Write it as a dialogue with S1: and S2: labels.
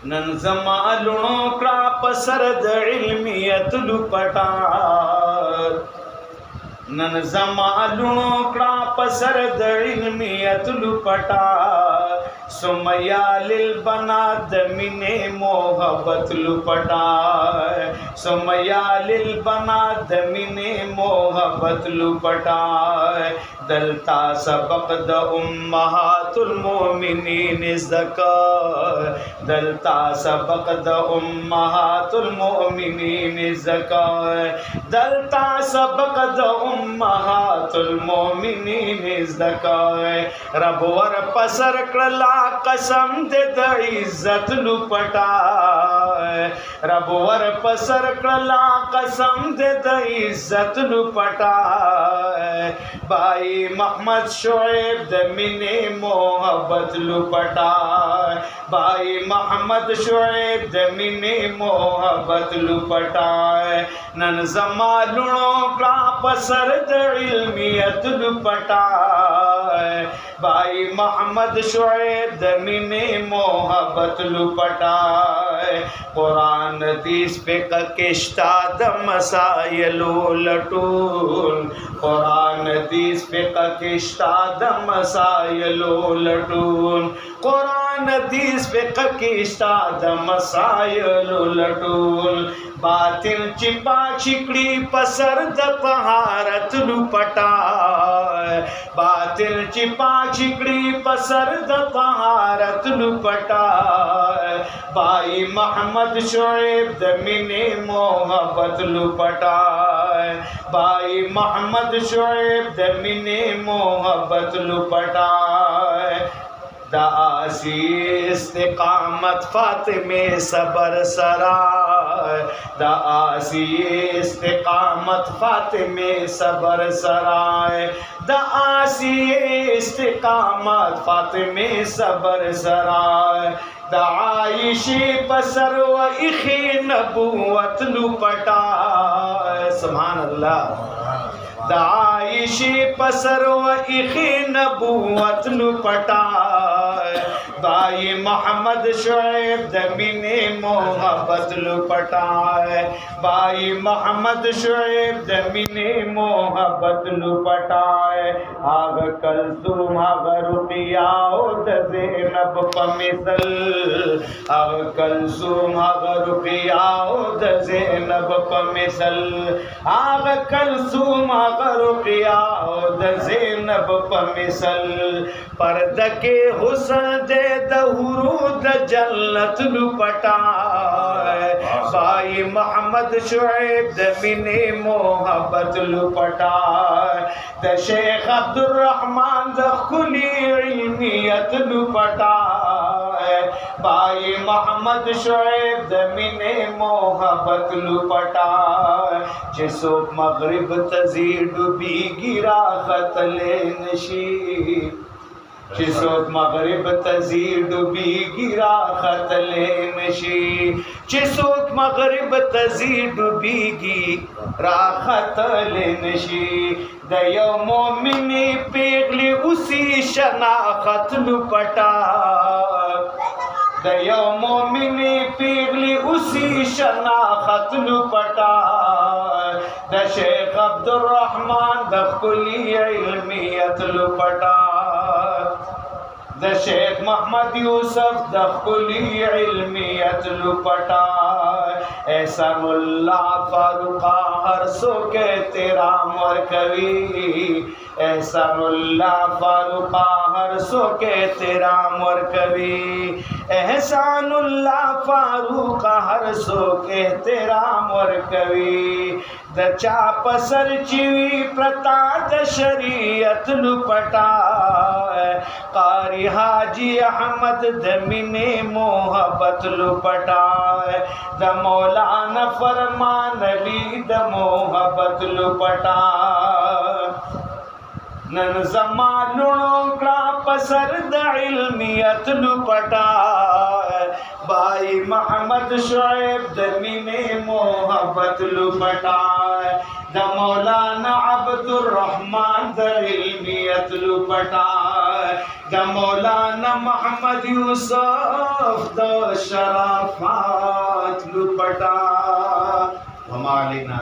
S1: نن زما لونو کړه پسر د علمیت لپټا نن زما لونو کړه پسر د علمیت لپټا سمیا للبنات مینه محبت لپټا سمیا للبنات مینه محبت لپټا دلتا سبق د امهات المؤمنین زکا دلتا سبق د امهات المؤمنین زکا دلتا سبق د امهات المؤمنین زکا رب ور پسر کړلا قسم دې د عزت لپټا رب ور پسر کړلا قسم دې د عزت لپټا بھائی محمد شعیب د مینې محبت لپټا بھائی محمد شعیب د مینې محبت لپټا نن زما لونو کړه پسر د علمیت لپټا بھائی محمد شعیب د مینې محبت لپټا قرآن حدیث فقہ کشتا د مسائلو لټول قرآن حدیث فقہ کشتا د مسائلو لټول قرآن حدیث فقہ کشتا د مسائلو لټول باطل چپا چکڑی پسر د طہارت لپٹا باطل چپا چکڑی پسر د طہارت لپٹا بھائی محمد شعیب د مینې محبت لپٹا بھائی محمد شعیب د مینې محبت لپٹا دا آسی استقامت فاطمہ صبر سرائے دا آسی استقامت فاطمہ صبر سرائے دا آسی استقامت فاطمہ صبر سرائے دا عائشی پسر و اخی نبوت لپٹا سبحان اللہ دا عائشی پسر و اخی نبوت لپٹا بھائی محمد شعیب د مینې محبت لپٹا بھائی محمد شعیب د مینې محبت لپٹا آغ کلثوم آغ رقیہ د زینب په مثل آغ کلثوم آغ رقیہ د زینب په مثل آغ کلثوم آغ رقیہ د زینب په مثل پردہ کے حسن دے دہورو د جنت لپٹا بھائی محمد شعیب د مینې محبت لپٹا د شیخ عبدالرحمن د ښکلي علمیت لپٹا بھائی محمد شعیب د مینې محبت لپٹا چې څوک مغرب ته ځي ډوبېږي راختلی نشي چې څوک مغرب ته ځي ډوبېږي راختلی نشي چې څوک مغرب ته ځي ډوبېږي راختلی نشي د یو مومنې پیغلې اوسي شناخت لپټا د یو مومنې پیغلې اوسي شناخت لپټا د شیخ عبدالرحمن د ښکلي علمیت لپټا د شیخ محمد یوسف د ښکلي علمیت لپټا احسان الله فاروقه هر څوک احترام ورکوي احسان الله فاروقه هر څوک احترام ورکوي احسان الله فاروقه هر څوک احترام ورکوي د چا پسر چوي پرتا د شریعت لپټا قاری حاجی احمد د مینې محبت لپټا د مولانا فرمان علی د محبت لپټا نن زما لونو کړه پسر د علمیت لپټا بھائی محمد شعیب د مینې محبت لپټا د مولانا عبدالرحمن د علمیت لپټا دا مولانا محمد یوسف دا شرافات لپٹا وما علینا